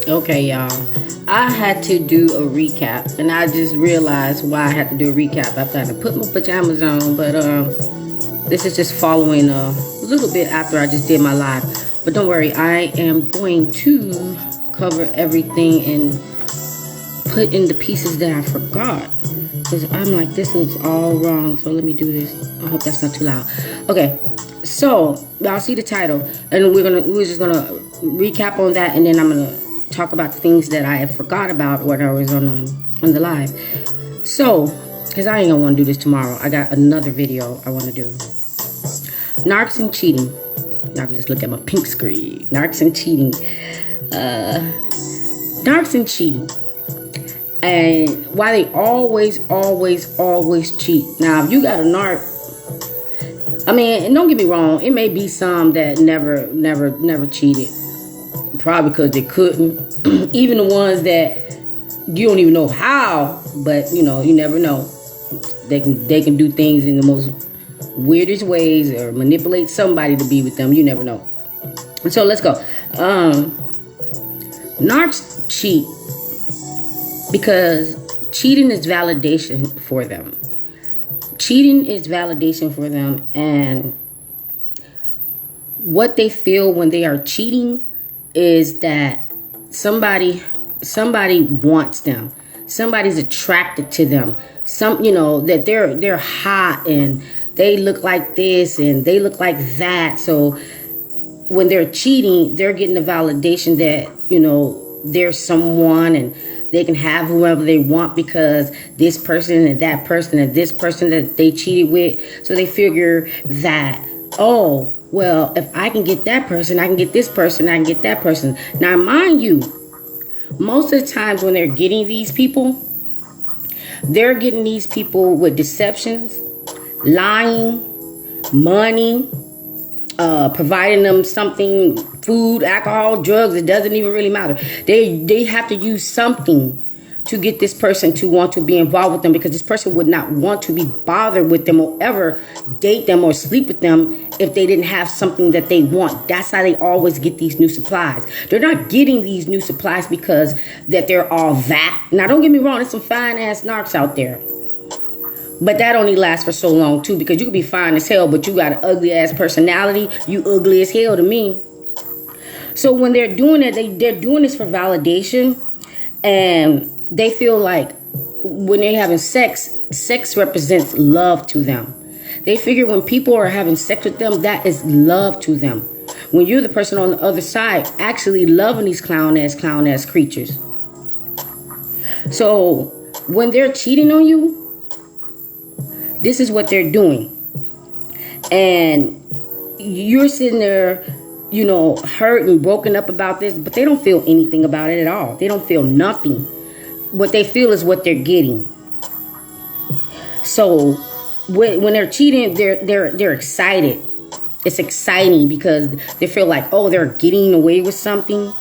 Okay, y'all. I had to do a recap, and I just realized why I had to do a recap after I had to put my pajamas on. But this is just following a little bit after I just did my live. But don't worry, I am going to cover everything and put in the pieces that I forgot. Because I'm like, this was all wrong. So let me do this. I hope that's not too loud. Okay, so y'all see the title, and we're just gonna recap on that, and then I'm gonna talk about the things that I forgot about when I was on the live. So, because I ain't gonna want to do this tomorrow, I got another video I want to do. NARCs and cheating. Y'all can just look at my pink screen. NARCs and cheating. NARCs and cheating. And why they always cheat. Now, if you got a narc, I mean, and don't get me wrong, it may be some that never cheated. Probably because they couldn't. Even the ones that you don't even know how, but you know, you never know. They can do things in the most weirdest ways or manipulate somebody to be with them. You never know. So let's go. Narcs cheat because cheating is validation for them. Cheating is validation for them, and what they feel when they are cheating is that somebody wants them. Somebody's attracted to them. That they're hot and they look like this and they look like that. So when they're cheating, they're getting the validation that, there's someone and they can have whoever they want because this person and that person and this person that they cheated with. So they figure that, oh, well, if I can get that person, I can get this person, I can get that person. Now, mind you, most of the times when they're getting these people with deceptions, lying, money, providing them something, food, alcohol, drugs. It doesn't even really matter. They have to use something to get this person to want to be involved with them, because this person would not want to be bothered with them or ever date them or sleep with them if they didn't have something that they want. That's how they always get these new supplies. They're not getting these new supplies because that they're all that. Now, don't get me wrong, there's some fine ass narcs out there. But that only lasts for so long too, because you can be fine as hell, but you got an ugly ass personality. You ugly as hell to me. So when they're doing it, they're doing this for validation, and they feel like when they're having sex represents love to them. They figure when people are having sex with them, that is love to them. When you're the person on the other side actually loving these clown ass creatures. So when they're cheating on you, this is what they're doing. And you're sitting there, hurt and broken up about this, but they don't feel anything about it at all. They don't feel nothing. What they feel is what they're getting. So when they're cheating, they're excited. It's exciting because they feel like, oh, they're getting away with something.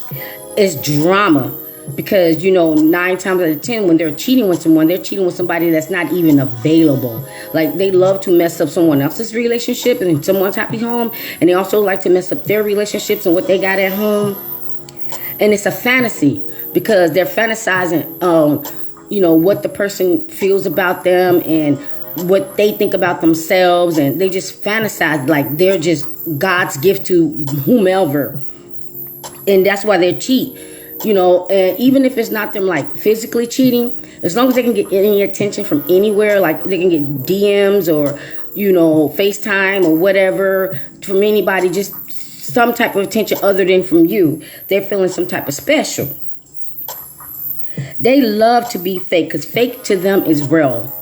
It's drama. Because, 9 times out of 10, when they're cheating with someone, they're cheating with somebody that's not even available. Like, they love to mess up someone else's relationship and someone's happy home. And they also like to mess up their relationships and what they got at home. And it's a fantasy because they're fantasizing, what the person feels about them and what they think about themselves. And they just fantasize like they're just God's gift to whomever. And that's why they cheat. And even if it's not them like physically cheating, as long as they can get any attention from anywhere, like they can get DMs or, FaceTime or whatever from anybody, just some type of attention other than from you, they're feeling some type of special. They love to be fake because fake to them is real.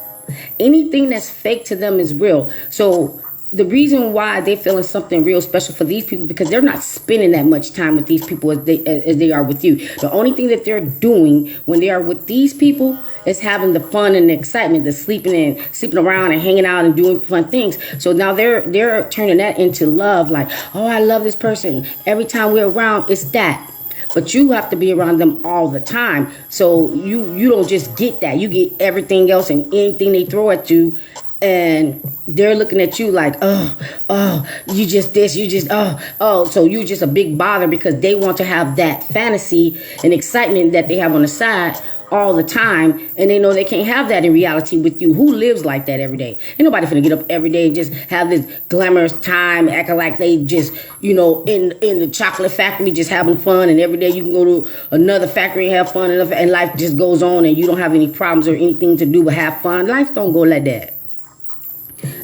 Anything that's fake to them is real. So the reason why they're feeling something real special for these people, because they're not spending that much time with these people as they are with you. The only thing that they're doing when they are with these people is having the fun and the excitement, the sleeping around and hanging out and doing fun things. So now they're turning that into love. Like, oh, I love this person. Every time we're around, it's that. But you have to be around them all the time. So you don't just get that. You get everything else and anything they throw at you and they're looking at you like, oh, you just this, you just, oh, so you just a big bother, because they want to have that fantasy and excitement that they have on the side all the time, and they know they can't have that in reality with you. Who lives like that every day? Ain't nobody finna get up every day and just have this glamorous time, acting like they just, in the chocolate factory just having fun, and every day you can go to another factory and have fun, and life just goes on, and you don't have any problems or anything to do but have fun. Life don't go like that.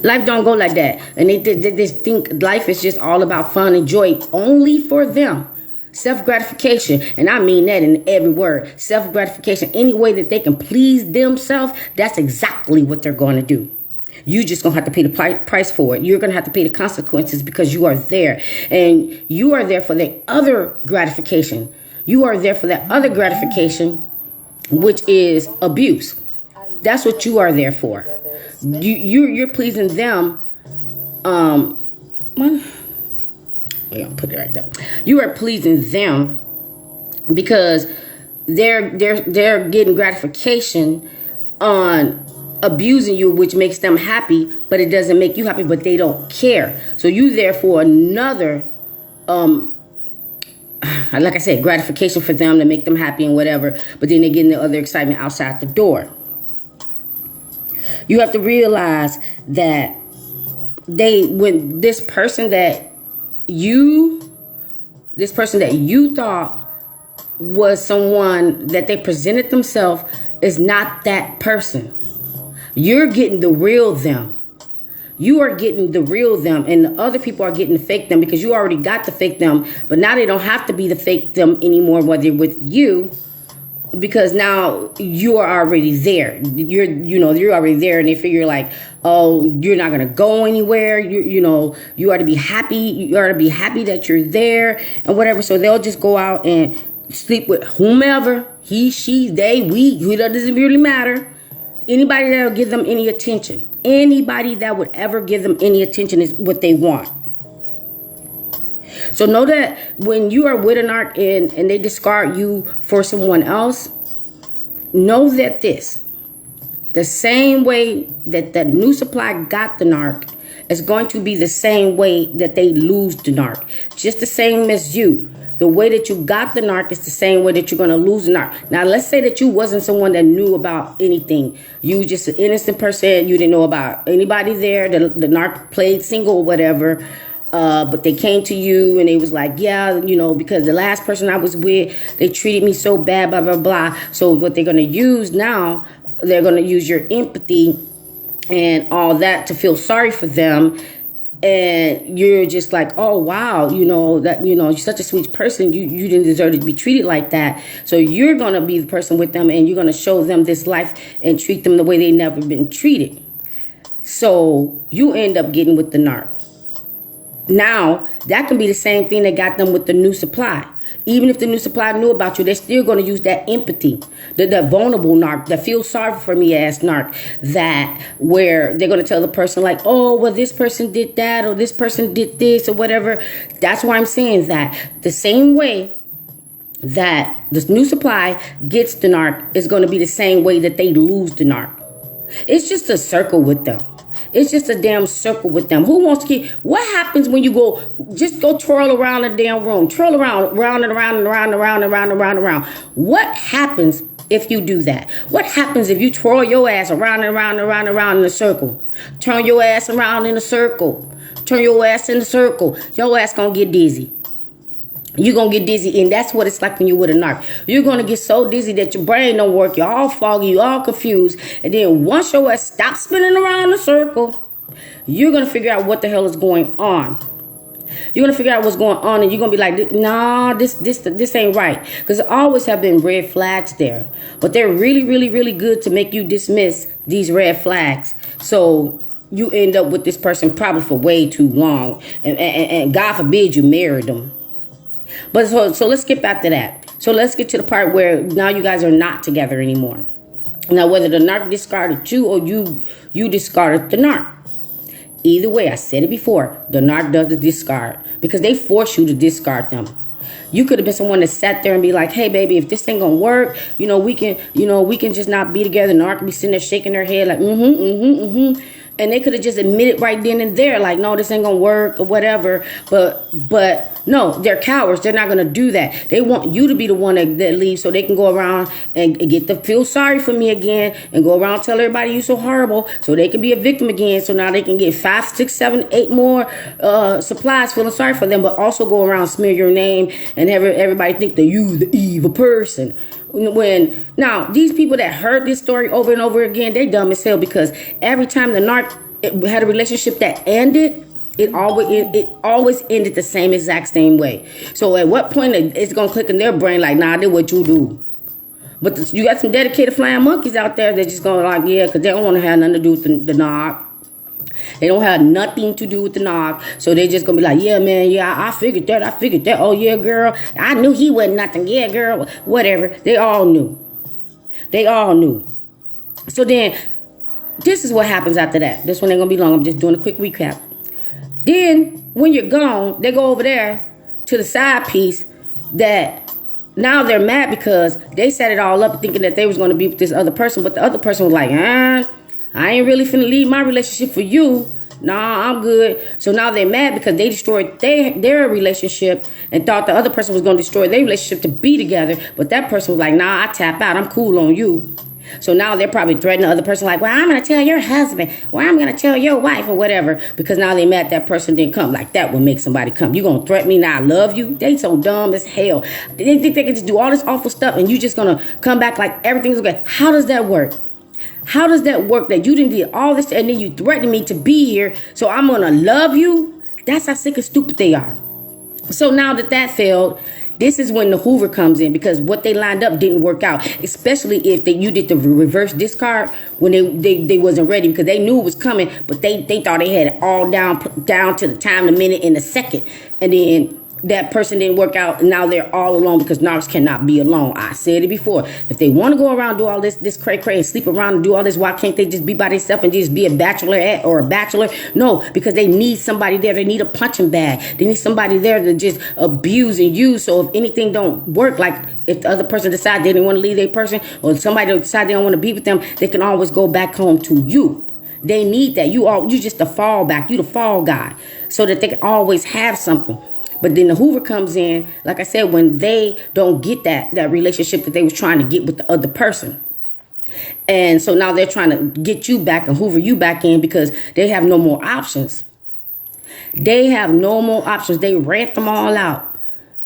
Life don't go like that. And they just think life is just all about fun and joy only for them. Self-gratification, and I mean that in every word. Self-gratification, any way that they can please themselves, that's exactly what they're going to do. You just going to have to pay the price for it. You're going to have to pay the consequences, because you are there. And you are there for the other gratification. You are there for that other gratification, which is abuse. That's what you are there for. You're pleasing them. Put it right there. You are pleasing them because they're getting gratification on abusing you, which makes them happy, but it doesn't make you happy, but they don't care. So you there for another, like I said, gratification for them to make them happy and whatever, but then they're getting the other excitement outside the door. You have to realize that when this person that you thought was someone that they presented themselves is not that person. You're getting the real them. You are getting the real them, and the other people are getting the fake them, because you already got the fake them, but now they don't have to be the fake them anymore, whether with you, because now you are already there. You're already there, and they figure like, oh, you're not gonna go anywhere. You ought to be happy. You ought to be happy that you're there and whatever. So they'll just go out and sleep with whomever, he, she, they, we. It doesn't really matter. Anybody that'll give them any attention. Anybody that would ever give them any attention is what they want. So know that when you are with a narc and they discard you for someone else, know that the same way that the new supply got the narc is going to be the same way that they lose the narc. Just the same as you. The way that you got the narc is the same way that you're going to lose the narc. Now, let's say that you wasn't someone that knew about anything. You were just an innocent person. You didn't know about anybody there. The narc played single or whatever. But they came to you and they was like, yeah, because the last person I was with, they treated me so bad, blah, blah, blah. So what they're going to use now, they're going to use your empathy and all that to feel sorry for them. And you're just like, oh, wow, you're such a sweet person. You didn't deserve to be treated like that. So you're going to be the person with them, and you're going to show them this life and treat them the way they never been treated. So you end up getting with the narc. Now, that can be the same thing that got them with the new supply. Even if the new supply knew about you, they're still going to use that empathy, that vulnerable narc, that feels sorry for me ass narc, that where they're going to tell the person like, oh, well, this person did that, or this person did this, or whatever. That's why I'm saying that the same way that this new supply gets the narc is going to be the same way that they lose the narc. It's just a circle with them. It's just a damn circle with them. Who wants to keep? What happens when you go twirl around the damn room? Twirl around and around and around and around and around and around and around. What happens if you do that? What happens if you twirl your ass around and around and around and around in a circle? Turn your ass around in a circle. Turn your ass in a circle. Your ass gonna get dizzy. You're going to get dizzy, and that's what it's like when you're with a narc. You're going to get so dizzy that your brain don't work. You're all foggy. You're all confused. And then once your ass stops spinning around in a circle, you're going to figure out what the hell is going on. You're going to figure out what's going on, and you're going to be like, nah, this ain't right. Because there always have been red flags there. But they're really, really, really good to make you dismiss these red flags. So you end up with this person probably for way too long. And God forbid you married them. But so let's skip after that. So let's get to the part where now you guys are not together anymore. Now, whether the narc discarded you or you discarded the narc. Either way, I said it before, the narc does the discard because they force you to discard them. You could have been someone that sat there and be like, hey, baby, if this ain't gonna work, we can just not be together. NARC be sitting there shaking their head like, and they could have just admitted right then and there, like, no, this ain't gonna work or whatever. But no, they're cowards. They're not gonna do that. They want you to be the one that leaves so they can go around and get to feel sorry for me again and go around and tell everybody you so horrible so they can be a victim again. So now they can get 5, 6, 7, 8 more supplies feeling sorry for them, but also go around smear your name and have everybody think that you the evil person. When now these people that heard this story over and over again, they dumb as hell, because every time the NARC had a relationship that ended, it always ended the same way. So at what point it's gonna click in their brain like, nah, this what you do. But you got some dedicated flying monkeys out there that just gonna like, yeah, because they don't want to have nothing to do with the NARC. They don't have nothing to do with the NARC. So they just gonna be like, yeah, man, yeah, I figured that. Oh, yeah, girl, I knew he wasn't nothing. Yeah, girl, whatever. They all knew. So then, this is what happens after that. This one ain't gonna be long. I'm just doing a quick recap. Then, when you're gone, they go over there to the side piece that now they're mad because they set it all up thinking that they was gonna be with this other person. But the other person was like, I ain't really finna leave my relationship for you. Nah, I'm good. So now they're mad because they destroyed their relationship and thought the other person was going to destroy their relationship to be together. But that person was like, nah, I tap out. I'm cool on you. So now they're probably threatening the other person like, well, I'm going to tell your husband. Well, I'm going to tell your wife or whatever. Because now they mad that person didn't come. Like that would make somebody come. You going to threaten me now I love you? They so dumb as hell. They think they can just do all this awful stuff and you just going to come back like everything's okay. How does that work? How does that work that you didn't do all this and then you threatened me to be here so I'm going to love you? That's how sick and stupid they are. So now that failed, this is when the Hoover comes in because what they lined up didn't work out, especially if you did the reverse discard when they wasn't ready because they knew it was coming, but they thought they had it all down to the time, the minute, and the second. And then that person didn't work out, and now they're all alone because NARCs cannot be alone. I said it before. If they want to go around and do all this cray and sleep around and do all this, why can't they just be by themselves and just be a bachelorette or a bachelor? No, because they need somebody there. They need a punching bag. They need somebody there to just abuse and use. So if anything don't work, like if the other person decides they didn't want to leave their person or somebody decide they don't want to be with them, they can always go back home to you. They need that. You just the fallback. You the fall guy so that they can always have something. But then the Hoover comes in, like I said, when they don't get that relationship that they was trying to get with the other person. And so now they're trying to get you back and Hoover you back in because they have no more options. They have no more options. They rant them all out.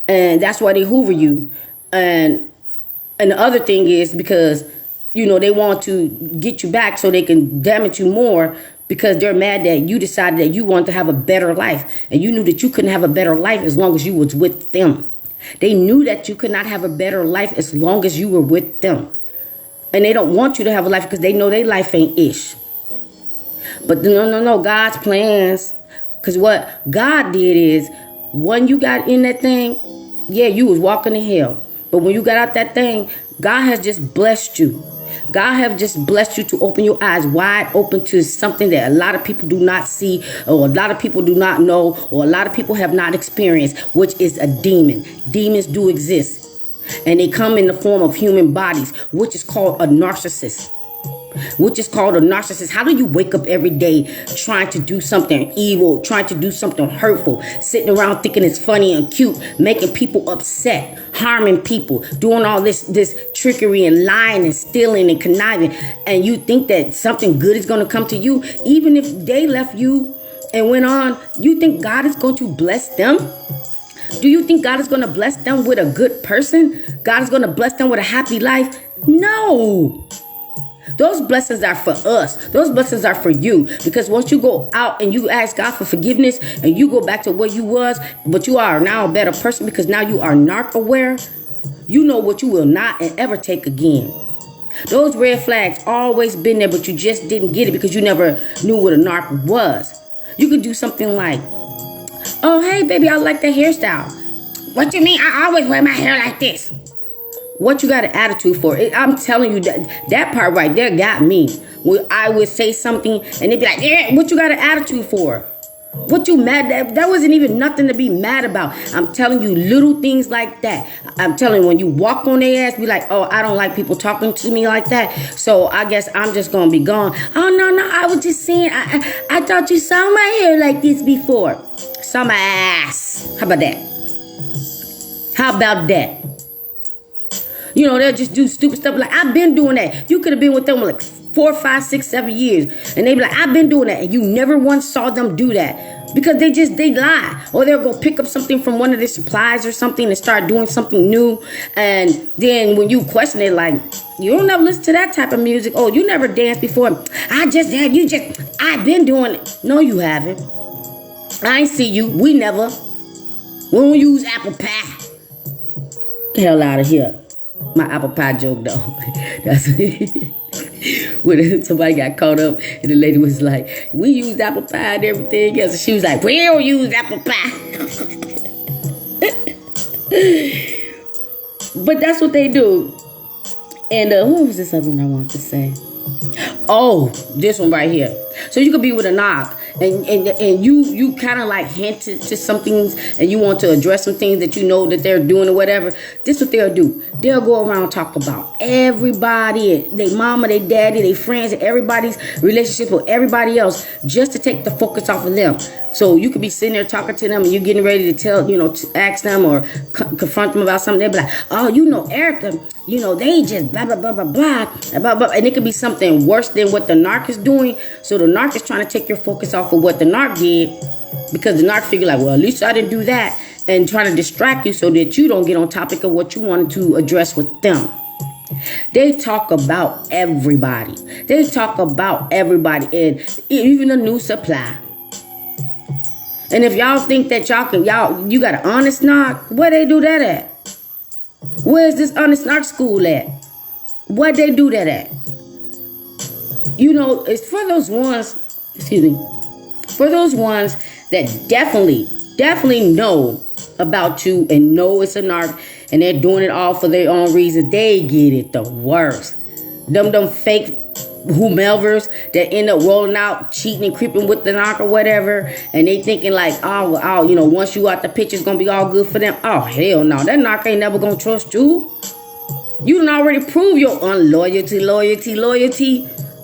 And that's why they Hoover you. And the other thing is because, they want to get you back so they can damage you more because they're mad that you decided that you wanted to have a better life. And you knew that you couldn't have a better life as long as you was with them. They knew that you could not have a better life as long as you were with them. And they don't want you to have a life because they know their life ain't ish. But no, God's plans. Because what God did is, when you got in that thing, yeah, you was walking in hell. But when you got out that thing, God has just blessed you. God have just blessed you to open your eyes wide open to something that a lot of people do not see, or a lot of people do not know, or a lot of people have not experienced, which is a demon. Demons do exist. And they come in the form of human bodies, which is called a narcissist. How do you wake up every day trying to do something evil, trying to do something hurtful, sitting around thinking it's funny and cute, making people upset, harming people, doing all this trickery and lying and stealing and conniving, and you think that something good is going to come to you, even if they left you and went on? You think God is going to bless them? Do you think God is going to bless them with a good person? God is going to bless them with a happy life? No. Those blessings are for us. Those blessings are for you. Because once you go out and you ask God for forgiveness and you go back to where you was, but you are now a better person because now you are NARC aware, you know what you will not and ever take again. Those red flags always been there, but you just didn't get it because you never knew what a NARC was. You could do something like, oh, hey, baby, I like that hairstyle. What you mean? I always wear my hair like this. What you got an attitude for? I'm telling you, that part right there got me. When I would say something and they'd be like, yeah, what you got an attitude for? What you mad at? That wasn't even nothing to be mad about. I'm telling you, little things like that. I'm telling you, when you walk on their ass, be like, oh, I don't like people talking to me like that. So I guess I'm just gonna be gone. Oh no, I was just saying, I thought you saw my hair like this before. Saw my ass. How about that? How about that? You know, they'll just do stupid stuff. Like, I've been doing that. You could have been with them like 4, 5, 6, 7 years. And they be like, I've been doing that. And you never once saw them do that. Because they lie. Or they'll go pick up something from one of their supplies or something and start doing something new. And then when you question it, like, you don't never listen to that type of music. Oh, you never danced before. I've been doing it. No, you haven't. I ain't see you. We never. We don't use apple pie. Get the hell out of here. My apple pie joke, though. That's when somebody got caught up and the lady was like, we use apple pie and everything else. And she was like, we don't use apple pie. But that's what they do. And who was this other one I wanted to say? Oh, this one right here. So you could be with a NARC and you kind of like hinted to some things and you want to address some things that you know that they're doing or whatever. This is what they'll do. They'll go around and talk about everybody, their mama, their daddy, their friends, and everybody's relationship with everybody else just to take the focus off of them. So you could be sitting there talking to them and you're getting ready to tell, to ask them or confront them about something. They'll be like, oh, Erica, they just blah, blah, blah, blah, blah, blah, blah. And it could be something worse than what the NARC is doing. So the NARC is trying to take your focus off of what the NARC did because the NARC figure like, well, at least I didn't do that, and trying to distract you so that you don't get on topic of what you wanted to address with them. They talk about everybody. And even a new supply. And if y'all think that you got an honest NARC, where they do that at? Where's this honest NARC school at? Where they do that at? It's for those ones, that definitely know about you and know it's a NARC and they're doing it all for their own reasons. They get it the worst. Them fake whomevers that end up rolling out, cheating and creeping with the NARC or whatever, and they thinking like, once you out the picture, it's gonna be all good for them. Oh, hell no. That NARC ain't never gonna trust you. You done already proved your loyalty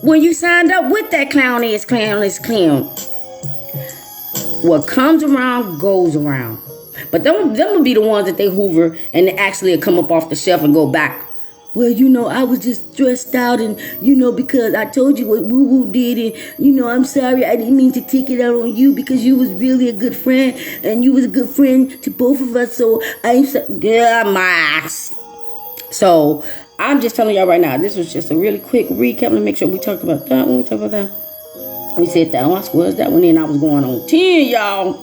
when you signed up with that clown-ass clown. What comes around goes around. But them will be the ones that they hoover and they actually come up off the shelf and go back. Well, I was just stressed out and, because I told you what woo-woo did and, I'm sorry, I didn't mean to take it out on you because you was really a good friend and you was a good friend to both of us. So my ass. So I'm just telling y'all right now, this was just a really quick recap. Let me make sure we talked about that one. We said that one. I squared that one in. I was going on 10, y'all.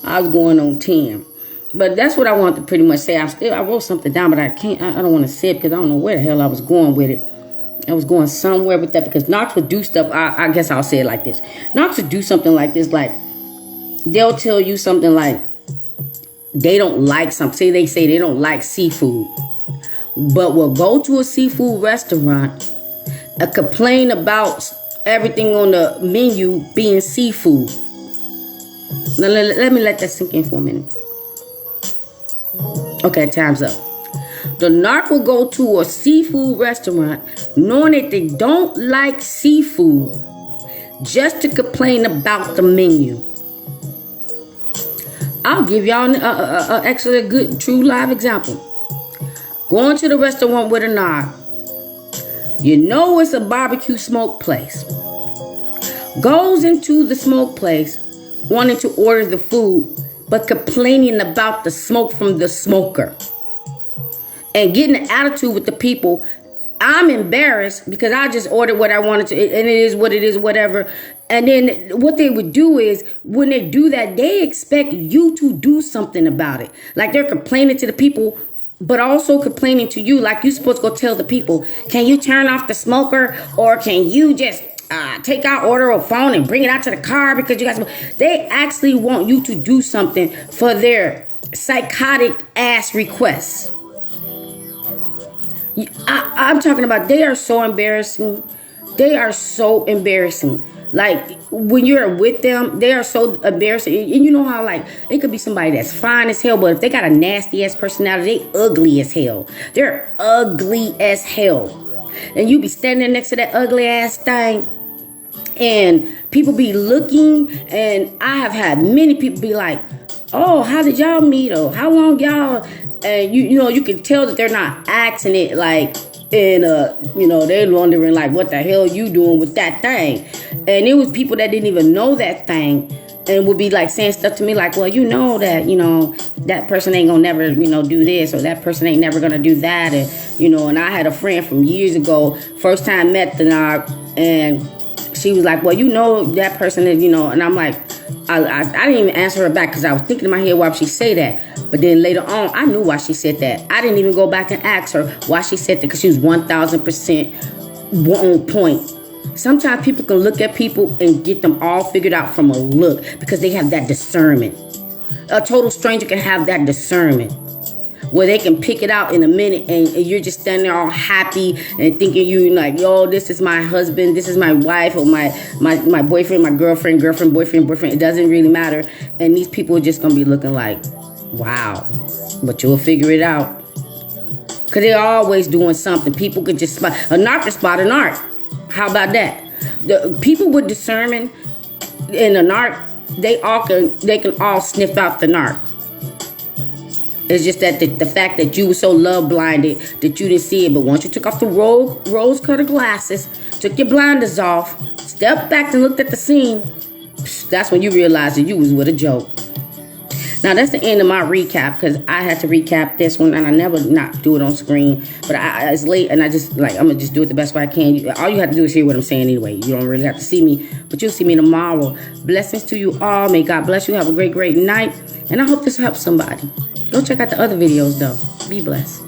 I was going on 10. But that's what I wanted to pretty much say. I wrote something down, but I don't want to say it because I don't know where the hell I was going with it. I was going somewhere with that because NARC would do stuff. I guess I'll say it like this. NARC would do something like this. Like, they'll tell you something like they don't like something. They say they don't like seafood. But will go to a seafood restaurant and complain about everything on the menu being seafood. Now, let me let that sink in for a minute. Okay, time's up. The NARC will go to a seafood restaurant knowing that they don't like seafood just to complain about the menu. I'll give y'all actually a good, true live example. Going to the restaurant with a NARC. It's a barbecue smoke place. Goes into the smoke place wanting to order the food, but complaining about the smoke from the smoker. And getting an attitude with the people. I'm embarrassed because I just ordered what I wanted to, and it is what it is, whatever. And then what they would do is, when they do that, they expect you to do something about it. Like they're complaining to the people, but also complaining to you. Like you're supposed to go tell the people, can you turn off the smoker? Or can you just take out order or phone and bring it out to the car because you guys, they actually want you to do something for their psychotic ass requests. I'm talking about, they are so embarrassing. They are so embarrassing. Like, when you're with them, they are so embarrassing. And you know how, like, it could be somebody that's fine as hell, but if they got a nasty ass personality, they ugly as hell. They're ugly as hell. And you be standing there next to that ugly ass thing, and people be looking, and I have had many people be like, oh, how did y'all meet? Or how long y'all? And you know, you can tell that they're not asking it like, and you know, they're wondering like, what the hell you doing with that thing? And it was people that didn't even know that thing, and would be like saying stuff to me like, well, you know that, you know, that person ain't gonna never, you know, do this, or that person ain't never gonna do that. And you know, and I had a friend from years ago, first time met the NARC, and she was like, well, you know that person is, you know, and I'm like, I didn't even answer her back because I was thinking in my head, why would she say that? But then later on, I knew why she said that. I didn't even go back and ask her why she said that, because she was 1000% on point. Sometimes people can look at people and get them all figured out from a look, because they have that discernment. A total stranger can have that discernment, where they can pick it out in a minute, and you're just standing there all happy and thinking you like, yo, this is my husband, this is my wife, or my boyfriend, my girlfriend, boyfriend. It doesn't really matter. And these people are just going to be looking like, wow. But you'll figure it out. Because they're always doing something. People could just spot. A narc can spot a narc. How about that? The people with discernment in a narc, they can all sniff out the narc. It's just that the fact that you were so love blinded that you didn't see it. But once you took off the rose-colored glasses, took your blinders off, stepped back and looked at the scene, that's when you realized that you was with a joke. Now, that's the end of my recap, because I had to recap this one, and I never not do it on screen. But it's late, and I just, like, I'm going to just do it the best way I can. All you have to do is hear what I'm saying anyway. You don't really have to see me, but you'll see me tomorrow. Blessings to you all. May God bless you. Have a great, great night. And I hope this helps somebody. Go check out the other videos, though. Be blessed.